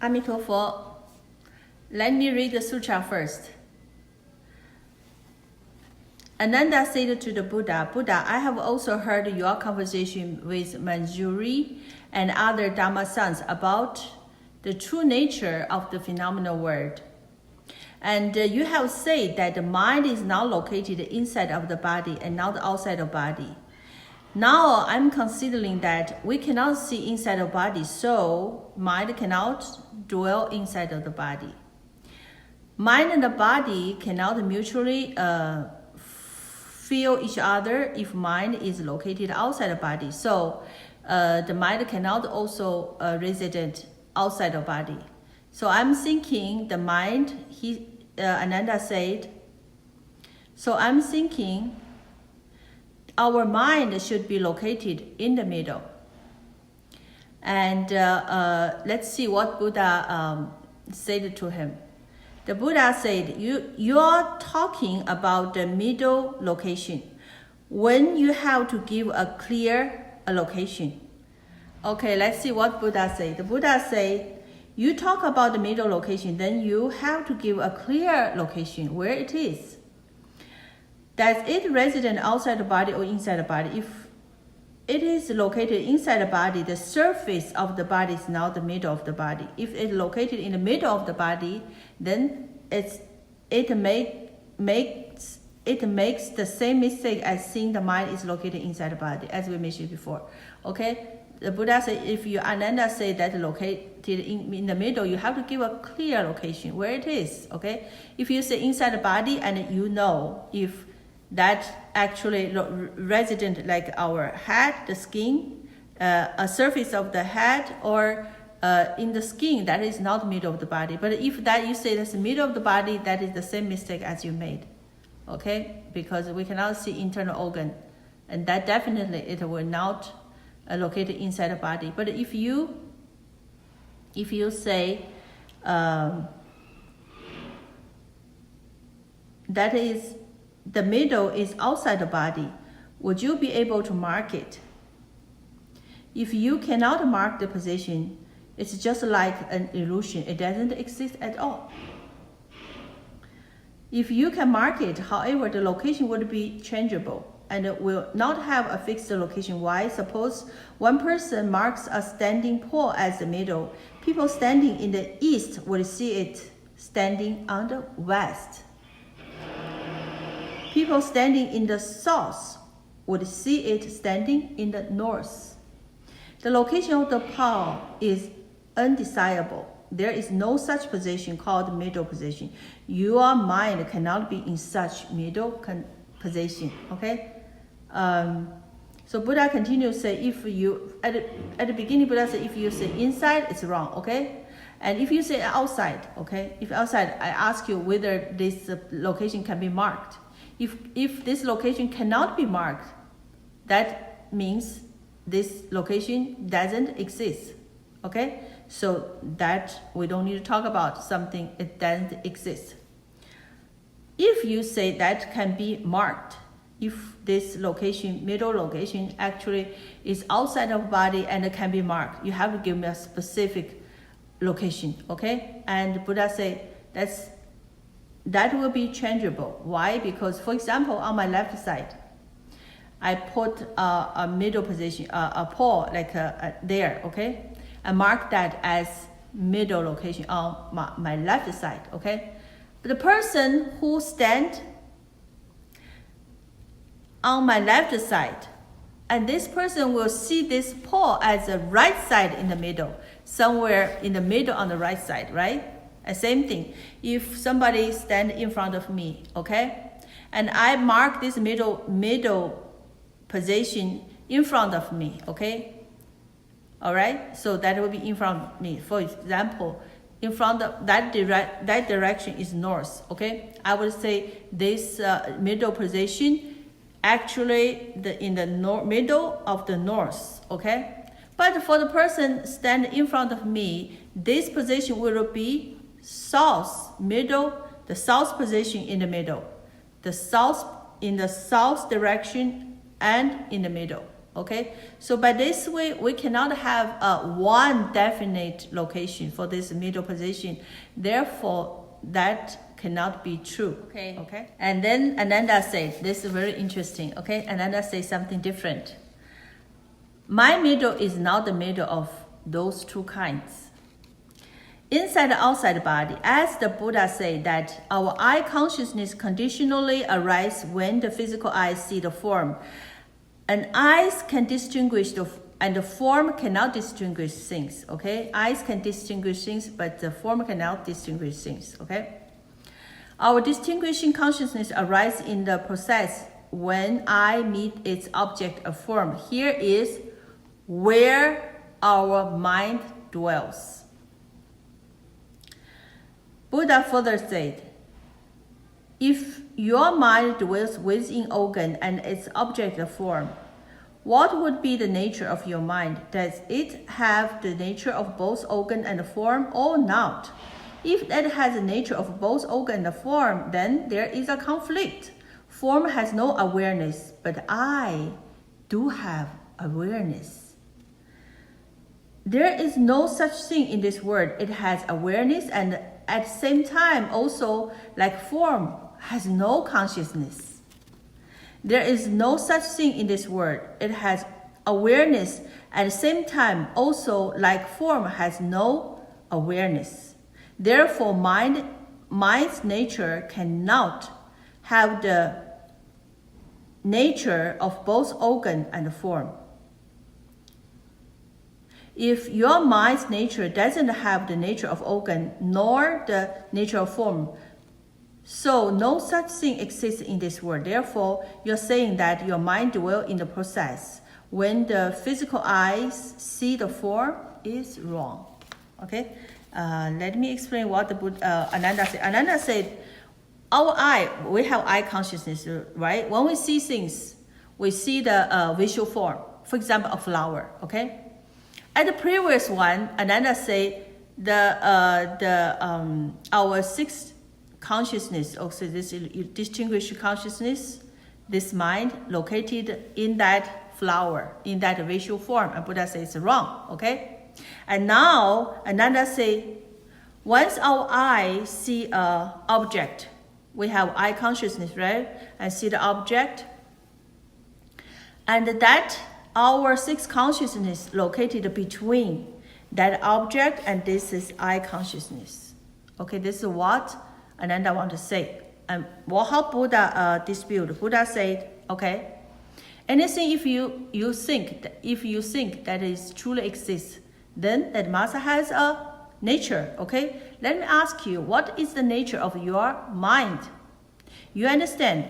Amitofo. Let me read the sutra first. Ananda said to the Buddha, Buddha, I have also heard your conversation with Manjuri and other Dhamma sons about the true nature of the phenomenal world. And you have said that the mind is now located inside of the body and not outside of the body. Now I'm considering that we cannot see inside the body, so mind cannot dwell inside of the body. Mind and the body cannot mutually feel each other if mind is located outside the body. So the mind cannot also resident outside the body. So I'm thinking the mind, Ananda said, so I'm thinking our mind should be located in the middle. And let's see what Buddha said to him. The Buddha said, you are talking about the middle location when you have to give a clear location. Okay, let's see what Buddha said. The Buddha said, you talk about the middle location, then you have to give a clear location where it is. Does it resident outside the body or inside the body? If it is located inside the body, the surface of the body is now the middle of the body. If it's located in the middle of the body, then it makes the same mistake as seeing the mind is located inside the body, as we mentioned before. Okay, the Buddha said, if you Ananda say that located in the middle, you have to give a clear location where it is. Okay, if you say inside the body, and you know if that actually resident like our head, the skin, a surface of the head, or in the skin, that is not middle of the body. But if that you say that's the middle of the body, that is the same mistake as you made. Okay, because we cannot see internal organ, and that definitely it will not located inside the body. But if you say that is the middle is outside the body, would you be able to mark it? If you cannot mark the position, it's just like an illusion. It doesn't exist at all. If you can mark it, however, the location would be changeable and it will not have a fixed location. Why? Suppose one person marks a standing pole as the middle. People standing in the east would see it standing on the west. People standing in the south would see it standing in the north. The location of the pole is undesirable. There is no such position called middle position. Your mind cannot be in such middle position. Okay. So Buddha continues to say, if you at the beginning, Buddha said, if you say inside, it's wrong. Okay. And if you say outside, okay. If outside, I ask you whether this location can be marked. If this location cannot be marked, that means this location doesn't exist. Okay. So that we don't need to talk about something it doesn't exist. If you say that can be marked, if this location, middle location, actually is outside of body and it can be marked, you have to give me a specific location, okay? And Buddha said that will be changeable. Why? Because, for example, on my left side, I put a middle position, a pole like there, okay? I mark that as middle location on my left side, okay? But the person who stands on my left side, and this person will see this pole as the right side in the middle, somewhere in the middle on the right side, right? And same thing, if somebody stands in front of me, okay? And I mark this middle position in front of me, okay? All right, so that will be in front of me. For example, in front of that direction is north, okay? I would say this middle position actually in the middle of the north, okay? But for the person standing in front of me, this position will be south, middle, the south position in the middle, the south in the south direction and in the middle, Okay, so by this way, we cannot have one definite location for this middle position. Therefore, that cannot be true. Okay. And then Ananda said, this is very interesting. Okay, Ananda says something different. My middle is not the middle of those two kinds. Inside and outside body, as the Buddha said that our eye consciousness conditionally arises when the physical eyes see the form. And eyes can distinguish and the form cannot distinguish things, okay? Eyes can distinguish things, but the form cannot distinguish things, okay? Our distinguishing consciousness arises in the process when I meet its object of form. Here is where our mind dwells. Buddha further said, if your mind dwells within organ and its object of form, what would be the nature of your mind? Does it have the nature of both organ and form or not? If it has the nature of both organ and form, then there is a conflict. Form has no awareness, but I do have awareness. There is no such thing in this world. It has awareness and at the same time also, like form, has no consciousness. There is no such thing in this world. It has awareness at the same time also, like form, has no awareness. Therefore, mind's nature cannot have the nature of both organ and form. If your mind's nature doesn't have the nature of organ nor the nature of form, so no such thing exists in this world. Therefore, you're saying that your mind dwells in the process when the physical eyes see the form is wrong. Okay, let me explain what the Buddha, Ananda said. Ananda said, our eye, we have eye consciousness, right? When we see things, we see the visual form. For example, a flower. Okay. At the previous one, Ananda said our sixth consciousness, also this distinguished consciousness, this mind located in that flower, in that visual form, and Buddha says it's wrong, okay? And now Ananda say, once our eye see an object, we have eye consciousness, right? And see the object, and that our sixth consciousness located between that object and this is eye consciousness. Okay, this is what Ananda want to say. And how Buddha dispute? Buddha said, okay, anything if you think that it truly exists, then that must has a nature. Okay, let me ask you, what is the nature of your mind? You understand?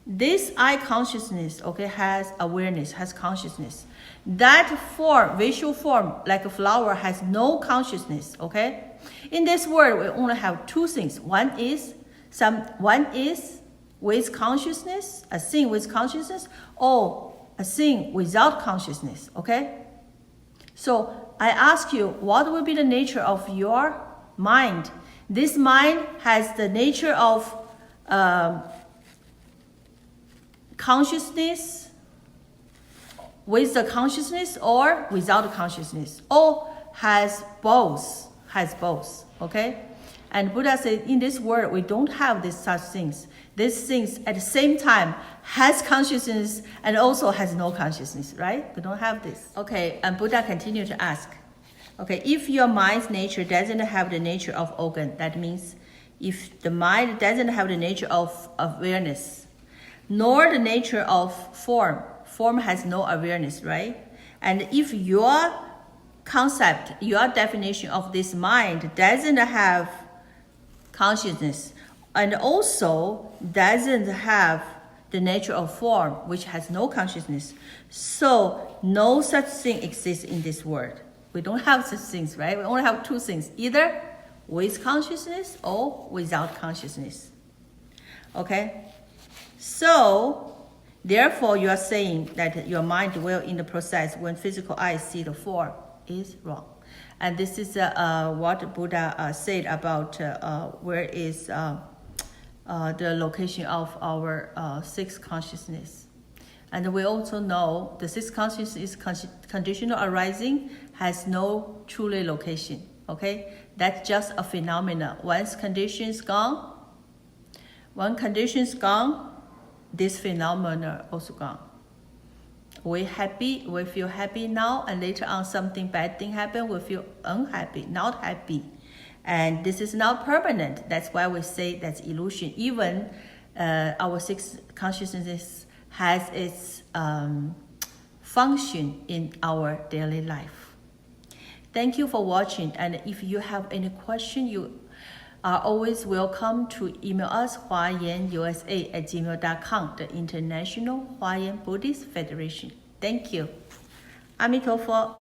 This eye consciousness, okay, has awareness, has consciousness. That form, visual form, like a flower, has no consciousness, okay? In this world, we only have two things. One is with consciousness, a thing with consciousness, or a thing without consciousness, okay? So I ask you, what will be the nature of your mind? This mind has the nature of consciousness, with the consciousness or without the consciousness, or has both, okay? And Buddha said, in this world, we don't have these such things. These things at the same time has consciousness and also has no consciousness, right? We don't have this. Okay, and Buddha continued to ask, okay, if your mind's nature doesn't have the nature of organ, that means if the mind doesn't have the nature of awareness, nor the nature of form has no awareness, right? And if your concept, your definition of this mind doesn't have consciousness and also doesn't have the nature of form, which has no consciousness, so no such thing exists in this world. We don't have such things, right? We only have two things, either with consciousness or without consciousness. Okay? So, therefore, you are saying that your mind dwells in the process when physical eyes see the form is wrong. And this is what Buddha said about where is the location of our sixth consciousness. And we also know the sixth consciousness is conditional arising, has no truly location. Okay, that's just a phenomenon. Once condition's gone, this phenomena also gone. We feel happy now, and later on something bad thing happen, we feel unhappy, not happy. And this is not permanent. That's why we say that's illusion. Even our sixth consciousness has its function in our daily life. Thank you for watching. And if you have any question, you are always welcome to email us huayanusa@gmail.com, the International Hua-Yan Buddhist Federation. Thank you. Amitofo.